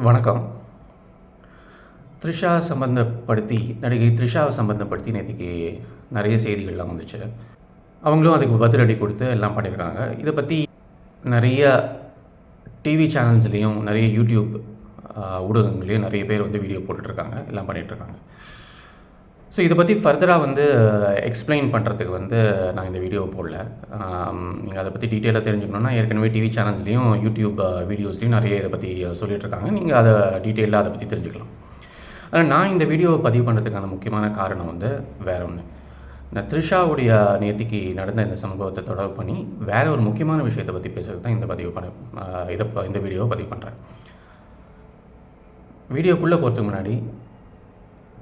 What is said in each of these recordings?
வணக்கம். நடிகை த்ரிஷாவை சம்பந்தப்படுத்தி நேத்திக்கு நிறைய செய்திகள்லாம் வந்துச்சு. அவங்களும் அதுக்கு பதிலடி கொடுத்து எல்லாம் பண்ணியிருக்காங்க. இதை பற்றி நிறைய டிவி சேனல்ஸ்லேயும் நிறைய யூடியூப் ஊடகங்களையும் நிறைய பேர் வந்து வீடியோ போட்டுட்ருக்காங்க, எல்லாம் பண்ணிகிட்ருக்காங்க. ஸோ இதை பற்றி ஃபர்தராக வந்து எக்ஸ்பிளைன் பண்ணுறதுக்கு வந்து நான் இந்த வீடியோ போடல. நீங்கள் அதை பற்றி டீட்டெயிலாக தெரிஞ்சுக்கணுன்னா ஏற்கனவே டிவி சேனல்ஸ்லேயும் யூடியூப் வீடியோஸ்லேயும் நிறைய இதை பற்றி சொல்லிகிட்ருக்காங்க. நீங்கள் அதை டீட்டெயிலாக அதை பற்றி தெரிஞ்சுக்கலாம். ஆனால் நான் இந்த வீடியோவை பதிவு பண்ணுறதுக்கான முக்கியமான காரணம் வந்து வேறு ஒன்று. இந்த த்ரிஷாவுடைய நேத்திக்கு நடந்த இந்த சம்பவத்தை தொடர்பு பண்ணி வேறு ஒரு முக்கியமான விஷயத்தை பற்றி பேசுகிறது தான் இந்த வீடியோவை பதிவு பண்ணுறேன். வீடியோக்குள்ளே போகிறதுக்கு முன்னாடி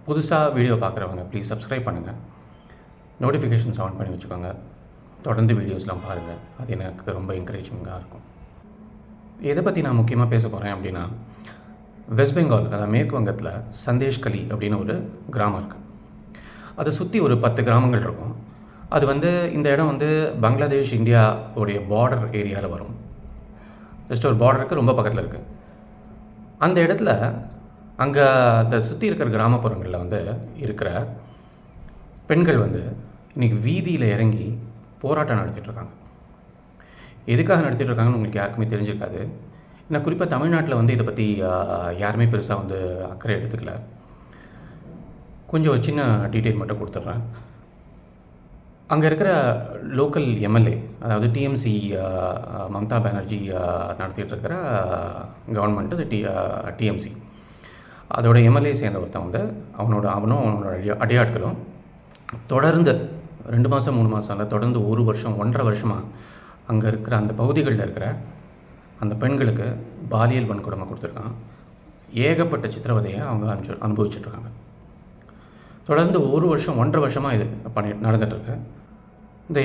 புதுசாக வீடியோ பார்க்குறவங்க ப்ளீஸ் சப்ஸ்கிரைப் பண்ணுங்கள், நோட்டிஃபிகேஷன்ஸ் ஆன் பண்ணி வச்சுக்கோங்க, தொடர்ந்து வீடியோஸ்லாம் பாருங்கள். அது எனக்கு ரொம்ப என்கரேஜிங்காக இருக்கும். எதை பற்றி நான் முக்கியமாக பேச போகிறேன் அப்படின்னா, வெஸ்ட் பெங்கால், அதாவது மேற்கு வங்கத்தில் சந்தேஷ்கலி அப்படின்னு ஒரு கிராமம் இருக்குது. அதை சுற்றி ஒரு 10 கிராமங்கள் இருக்கும். அது வந்து இந்த இடம் வந்து பங்களாதேஷ் இந்தியாவுடைய பார்டர் ஏரியாவில் வரும். ஜஸ்ட் ஒரு பார்டருக்கு ரொம்ப பக்கத்தில் இருக்குது. அந்த இடத்துல அங்கே அந்த சுற்றி இருக்கிற கிராமப்புறங்களில் வந்து இருக்கிற பெண்கள் வந்து இன்றைக்கி வீதியில் இறங்கி போராட்டம் நடத்திட்டுருக்காங்க. எதுக்காக நடத்திட்டுருக்காங்கன்னு உங்களுக்கு யாருக்குமே தெரிஞ்சிருக்காது. ஏன்னா குறிப்பாக தமிழ்நாட்டில் வந்து இதை பற்றி யாருமே பெருசாக வந்து அக்கறை எடுத்துக்கல. கொஞ்சம் ஒரு சின்ன டீட்டெயில் மட்டும் கொடுத்துட்றேன். அங்கே இருக்கிற லோக்கல் எம்எல்ஏ, அதாவது டிஎம்சி மம்தா பானர்ஜி நடத்திட்டு இருக்கிற கவர்மெண்ட்டு, அது டிஎம்சி, அதோட எம்எல்ஏ சேர்ந்த ஒருத்தன் வந்து அவனோட அடியாட்களும் தொடர்ந்து 2 மாதம் 3 மாதம் இல்லை, தொடர்ந்து 1 வருஷம் 1.5 வருஷமாக அங்கே இருக்கிற அந்த பகுதிகளில் இருக்கிற அந்த பெண்களுக்கு பாலியல் வன்கொடுமை கொடுத்துருக்கான். ஏகப்பட்ட சித்திரவதையை அவங்க அனுபவிச்சுட்ருக்காங்க. தொடர்ந்து 1 வருஷம் 1.5 வருஷமாக இது நடந்துகிட்ருக்கு. இந்த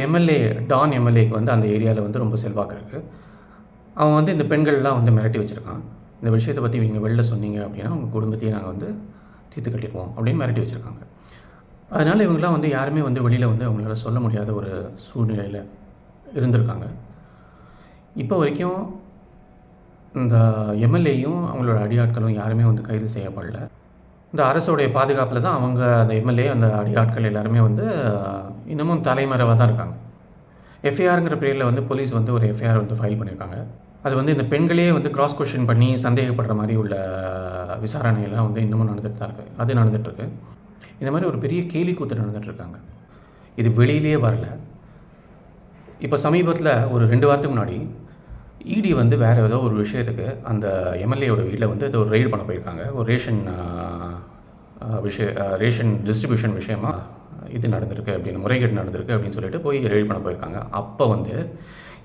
டான் எம்எல்ஏக்கு வந்து அந்த ஏரியாவில் வந்து ரொம்ப செல்வாக்கு இருக்குது. அவன் வந்து இந்த பெண்கள்லாம் வந்து மிரட்டி வச்சுருக்கான். இந்த விஷயத்தை பற்றி நீங்கள் வெளில சொன்னீங்க அப்படின்னா அவங்க குடும்பத்தையே நாங்கள் வந்து தீர்த்து கட்டிடுவோம் அப்படின்னு மிரட்டி வச்சுருக்காங்க. அதனால் இவங்களாம் வந்து யாருமே வந்து வெளியில் வந்து அவங்களால சொல்ல முடியாத ஒரு சூழ்நிலையில் இருந்திருக்காங்க. இப்போ வரைக்கும் இந்த எம்எல்ஏயும் அவங்களோட அடியாட்களும் யாருமே வந்து கைது செய்யப்படல. இந்த அரசோடைய பாதுகாப்பில் தான் அவங்க அந்த எம்எல்ஏ அந்த அடியாட்கள் எல்லாருமே வந்து இன்னமும் தலைமறைவாக தான் இருக்காங்க. எஃப்ஐஆருங்கிற பேரில் வந்து போலீஸ் வந்து ஒரு எஃப்ஐஆர் வந்து ஃபைல் பண்ணியிருக்காங்க. அது வந்து இந்த பெண்களே வந்து கிராஸ் கொஸ்டின் பண்ணி சந்தேகப்படுற மாதிரி உள்ள விசாரணையெல்லாம் வந்து இன்னமும் நடந்துகிட்டு தான் இருக்குது. அது நடந்துகிட்ருக்கு. இந்த மாதிரி ஒரு பெரிய கேலி கூத்து நடந்துகிட்ருக்காங்க. இது வெளியிலேயே வரல. இப்போ சமீபத்தில் ஒரு 2 வாரத்துக்கு முன்னாடி இடி வந்து வேறு ஏதோ ஒரு விஷயத்துக்கு அந்த எம்எல்ஏயோட வீட்டில் வந்து ஏதோ ஒரு ரெய்டு பண்ண போயிருக்காங்க. ஒரு ரேஷன் டிஸ்ட்ரிபியூஷன் விஷயமா இது நடந்திருக்கு அப்படின்னு, முறைகேடு நடந்திருக்கு அப்படின்னு சொல்லிட்டு போய் ரெய்டு பண்ண போயிருக்காங்க. அப்போ வந்து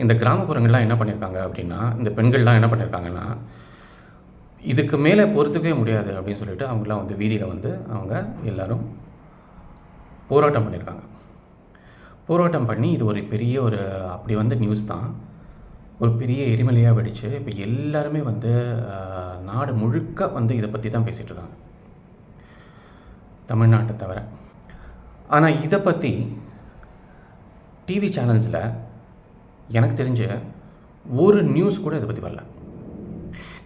இந்த கிராமப்புறங்கள்லாம் என்ன பண்ணியிருக்காங்க அப்படின்னா, இந்த பெண்கள்லாம் என்ன பண்ணியிருக்காங்கன்னா, இதுக்கு மேலே பொறுத்துக்கவே முடியாது அப்படின்னு சொல்லிட்டு அவங்களாம் வந்து வீதியில் வந்து அவங்க எல்லோரும் போராட்டம் பண்ணியிருக்காங்க. போராட்டம் பண்ணி இது ஒரு பெரிய அப்படி வந்து நியூஸ் தான் ஒரு பெரிய எரிமலையாக வெடிச்சு இப்போ எல்லாருமே வந்து நாடு முழுக்க வந்து இதை பற்றி தான் பேசிகிட்டு இருக்காங்க, தமிழ்நாட்டை தவிர. ஆனால் இதை பற்றி டிவி சேனல்ஸில் எனக்கு தெரிஞ்ச ஒரு நியூஸ் கூட இதை பற்றி வரல.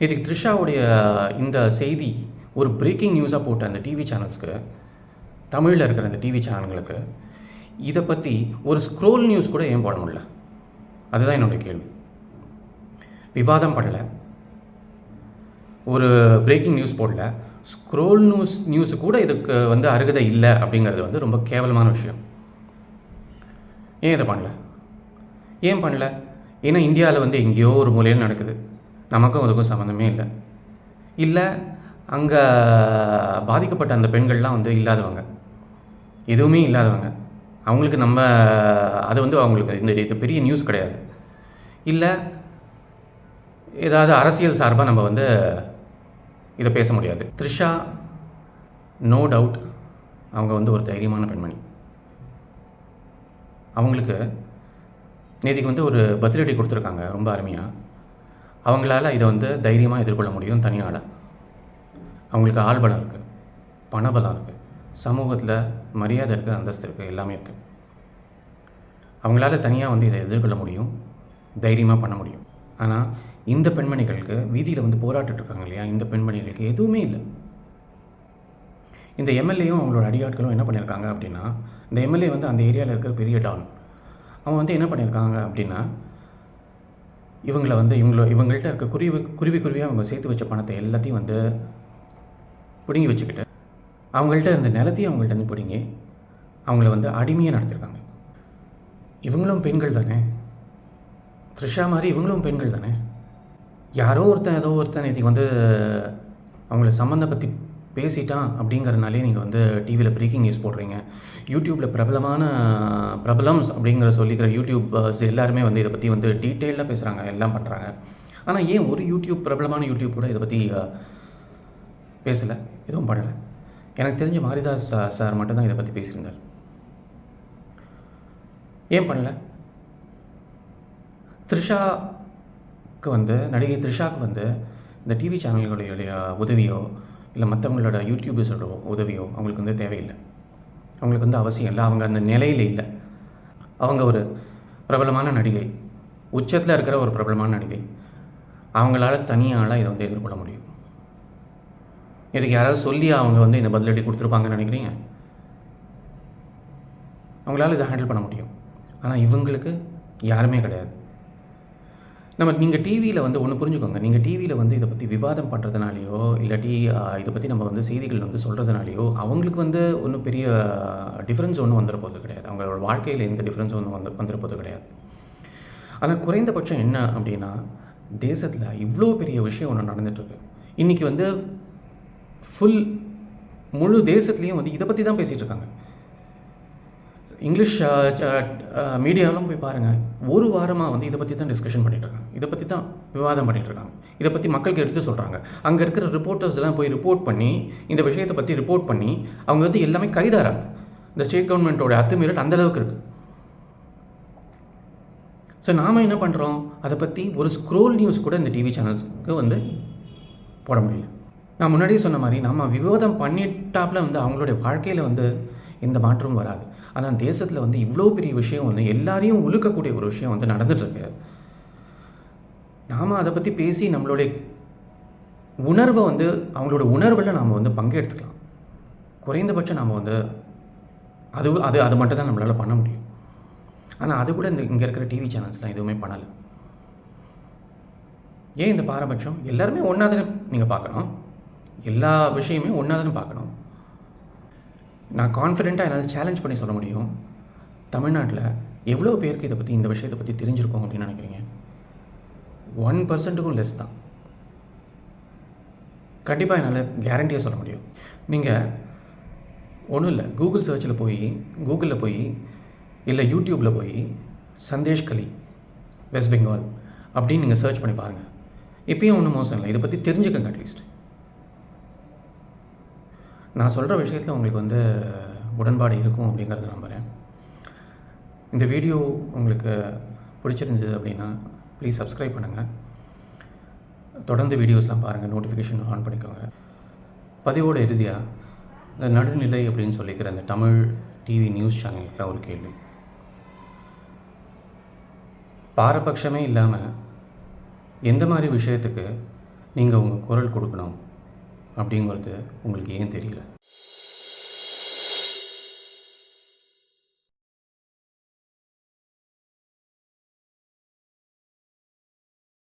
இதுக்கு த்ரிஷாவுடைய இந்த செய்தி ஒரு பிரேக்கிங் நியூஸாக போட்ட அந்த டிவி சேனல்ஸ்க்கு, தமிழில் இருக்கிற அந்த டிவி சேனல்களுக்கு இதை பற்றி ஒரு ஸ்க்ரோல் நியூஸ் கூட ஏன் போட முடியல? அதுதான் என்னுடைய கேள்வி. விவாதம் பண்ணலை, ஒரு பிரேக்கிங் நியூஸ் போடல, ஸ்க்ரோல் நியூஸு கூட இதுக்கு வந்து அருகதை இல்லை அப்படிங்கிறது வந்து ரொம்ப கேவலமான விஷயம். ஏன் இதை பண்ணல? ஏன் பண்ணல? ஏன்னா இந்தியாவில் வந்து எங்கேயோ ஒரு மூலையில் நடக்குது, நமக்கும் அதுக்கும் சம்மந்தமே இல்லை. அங்கே பாதிக்கப்பட்ட அந்த பெண்கள்லாம் வந்து இல்லாதவங்க, எதுவுமே இல்லாதவங்க. அவங்களுக்கு நம்ம அது வந்து அவங்களுக்கு இது பெரிய நியூஸ் கிடையாது. இல்லை ஏதாவது அரசியல் சார்பாக நம்ம வந்து இதை பேச முடியாது. த்ரிஷா நோ டவுட் அவங்க வந்து ஒரு தைரியமான பெண்மணி. அவங்களுக்கு நேற்றுக்கு வந்து ஒரு பதிலடி கொடுத்துருக்காங்க ரொம்ப அருமையாக. அவங்களால இதை வந்து தைரியமாக எதிர்கொள்ள முடியும் தனியால். அவங்களுக்கு ஆள்பலம் இருக்குது, பணபலம் இருக்குது, சமூகத்தில் மரியாதை இருக்குது, அந்தஸ்து இருக்குது, எல்லாமே இருக்குது. அவங்களால தனியாக வந்து இதை எதிர்கொள்ள முடியும், தைரியமாக பண்ண முடியும். ஆனால் இந்த பெண்மணிகளுக்கு வீதியில் வந்து போராட்டிட்ருக்காங்க இல்லையா, இந்த பெண்மணிகளுக்கு எதுவுமே இல்லை. இந்த எம்எல்ஏயும் அவங்களோட அடியாட்களும் என்ன பண்ணியிருக்காங்க அப்படின்னா, இந்த எம்எல்ஏ வந்து அந்த ஏரியாவில் இருக்கிற பெரிய டான். அவங்க வந்து என்ன பண்ணியிருக்காங்க அப்படின்னா, இவங்கள்ட்ட இருக்க குருவியாக அவங்க சேர்த்து வச்ச பணத்தை எல்லாத்தையும் வந்து பிடுங்கி வச்சுக்கிட்டு, அவங்கள்ட்ட இந்த நிலத்தையும் அவங்கள்ட்ட வந்து பிடுங்கி அவங்கள வந்து அடிமையாக நடத்திருக்காங்க. இவங்களும் பெண்கள் தானே, த்ரிஷா மாதிரி இவங்களும் பெண்கள் தானே. யாரோ ஒருத்தன் இன்றைக்கி வந்து அவங்கள சம்மந்தம் பற்றி பேசிட்டான் அப்படிங்கிறதுனாலே நீங்கள் வந்து டிவியில் பிரேக்கிங் நியூஸ் போடுறீங்க. யூடியூப்பில் பிரபலம்ஸ் அப்படிங்கிற சொல்லிக்கிற யூடியூபர்ஸ் எல்லாருமே வந்து இதை பற்றி வந்து டீட்டெயிலாக பேசுகிறாங்க, எல்லாம் பண்ணுறாங்க. ஆனால் ஏன் ஒரு பிரபலமான யூடியூப் கூட இதை பற்றி பேசலை, எதுவும் பண்ணலை? எனக்கு தெரிஞ்ச மாரிதாஸ் சார் மட்டும்தான் இதை பற்றி பேசியிருந்தார். ஏன் பண்ணல? நடிகை த்ரிஷாவுக்கு வந்து இந்த டிவி சேனல்களுடைய உதவியோ இல்லை மற்றவங்களோட யூடியூபர்ஸோட உதவியோ அவங்களுக்கு வந்து தேவையில்லை. அவங்களுக்கு வந்து அவசியம் இல்லை. அவங்க அந்த நிலையில் இல்லை. அவங்க ஒரு பிரபலமான நடிகை, உச்சத்தில் இருக்கிற ஒரு பிரபலமான நடிகை. அவங்களால தனியால் இதை வந்து எதிர்கொள்ள முடியும். இதுக்கு யாராவது சொல்லி அவங்க வந்து இந்த பதிலடி கொடுத்துருப்பாங்கன்னு நினைக்கிறீங்க? அவங்களால இதை ஹேண்டில் பண்ண முடியும். ஆனால் இவங்களுக்கு யாருமே கிடையாது. நீங்கள் டிவியில் வந்து ஒன்று புரிஞ்சுக்கோங்க. நீங்கள் டிவியில் வந்து இதை பற்றி விவாதம் பண்ணுறதுனாலையோ இல்லாட்டி இதை பற்றி நம்ம வந்து செய்திகள் வந்து சொல்கிறதுனாலையோ அவங்களுக்கு வந்து ஒன்றும் பெரிய டிஃப்ரென்ஸ் ஒன்றும் வந்துட போகிறது கிடையாது. அவங்களோட வாழ்க்கையில் எந்த டிஃப்ரென்ஸ் ஒன்றும் வந்துட போகிறது கிடையாது. ஆனால் குறைந்தபட்சம் என்ன அப்படின்னா, தேசத்தில் இவ்வளோ பெரிய விஷயம் ஒன்று நடந்துகிட்ருக்கு. இன்றைக்கி வந்து முழு தேசத்துலேயும் வந்து இதை பற்றி தான் பேசிகிட்டு இருக்காங்க. இங்கிலீஷ் மீடியாவெலாம் போய் பாருங்கள், ஒரு வாரமாக வந்து இதை பற்றி தான் டிஸ்கஷன் பண்ணிகிட்ருக்காங்க, இதை பற்றி தான் விவாதம் பண்ணிகிட்ருக்காங்க, இதை பற்றி மக்களுக்கு எடுத்து சொல்கிறாங்க. அங்கே இருக்கிற ரிப்போர்ட்டர்ஸ்லாம் போய் ரிப்போர்ட் பண்ணி, இந்த விஷயத்தை பற்றி ரிப்போர்ட் பண்ணி அவங்க வந்து எல்லாமே கைதாராங்க. இந்த ஸ்டேட் கவர்மெண்ட்டோட அத்துமீறல் அந்தளவுக்கு இருக்குது. ஸோ நாம் என்ன பண்ணுறோம், அதை பற்றி ஒரு ஸ்க்ரோல் நியூஸ் கூட இந்த டிவி சேனல்ஸுக்கு வந்து போட முடியல. நான் முன்னாடியே சொன்ன மாதிரி நம்ம விவாதம் பண்ணிட்டாப்புல வந்து அவங்களுடைய வாழ்க்கையில் வந்து எந்த மாற்றமும் வராது. ஆனால் தேசத்தில் வந்து இவ்வளோ பெரிய விஷயம் வந்து எல்லாரையும் உழுக்கக்கூடிய ஒரு விஷயம் வந்து நடந்துகிட்ருக்கு. நாம் அதை பற்றி பேசி நம்மளுடைய உணர்வை வந்து அவங்களோட உணர்வில் நாம் வந்து பங்கெடுத்துக்கலாம். குறைந்தபட்சம் நாம் வந்து அது மட்டும் தான் நம்மளால் பண்ண முடியும். ஆனால் அது கூட இங்கே இருக்கிற டிவி சேனல்ஸ்லாம் எதுவுமே பண்ணலை. ஏன் இந்த பாரபட்சம்? எல்லாருமே ஒன்றா தானே நீங்கள் பார்க்கணும், எல்லா விஷயமே ஒன்றா தானே பார்க்கணும். நான் கான்ஃபிடென்ட்டாக என்னால் சேலஞ்ச் பண்ணி சொல்ல முடியும், தமிழ்நாட்டில் எவ்வளோ பேருக்கு இதை பற்றி இந்த விஷயத்தை பற்றி தெரிஞ்சிருக்கோம் அப்படின்னு நினைக்கிறீங்க? 1% லெஸ் தான். கண்டிப்பாக என்னால் கேரண்டியாக சொல்ல முடியும். நீங்கள் ஒன்றும் இல்லை, கூகுளில் போய் இல்லை யூடியூப்பில் போய் சந்தேஷ் கலி வெஸ்ட் பெங்கால் அப்படின்னு நீங்கள் சர்ச் பண்ணி பாருங்கள். இப்பயும் ஒன்றும் மோசம் இல்லை, இதை பற்றி தெரிஞ்சுக்கங்க. அட்லீஸ்ட் நான் சொல்கிற விஷயத்தில் உங்களுக்கு வந்து உடன்பாடு இருக்கும் அப்படிங்கிறத நம்புகிறேன். இந்த வீடியோ உங்களுக்கு பிடிச்சிருந்தது அப்படின்னா ப்ளீஸ் சப்ஸ்கிரைப் பண்ணுங்கள். தொடர்ந்து வீடியோஸ்லாம் பாருங்கள், நோட்டிஃபிகேஷன் ஆன் பண்ணிக்கோங்க. பதிவோட இறுதியாக இந்த நடுநிலை அப்படின்னு சொல்லிக்கிற அந்த தமிழ் டிவி நியூஸ் சேனலுக்குலாம் ஒரு கேள்வி. பாரபட்சமே இல்லாமல் எந்த மாதிரி விஷயத்துக்கு நீங்கள் உங்கள் குரல் கொடுக்கணும் அப்படிங்கிறது உங்களுக்கு ஏன் தெரியல?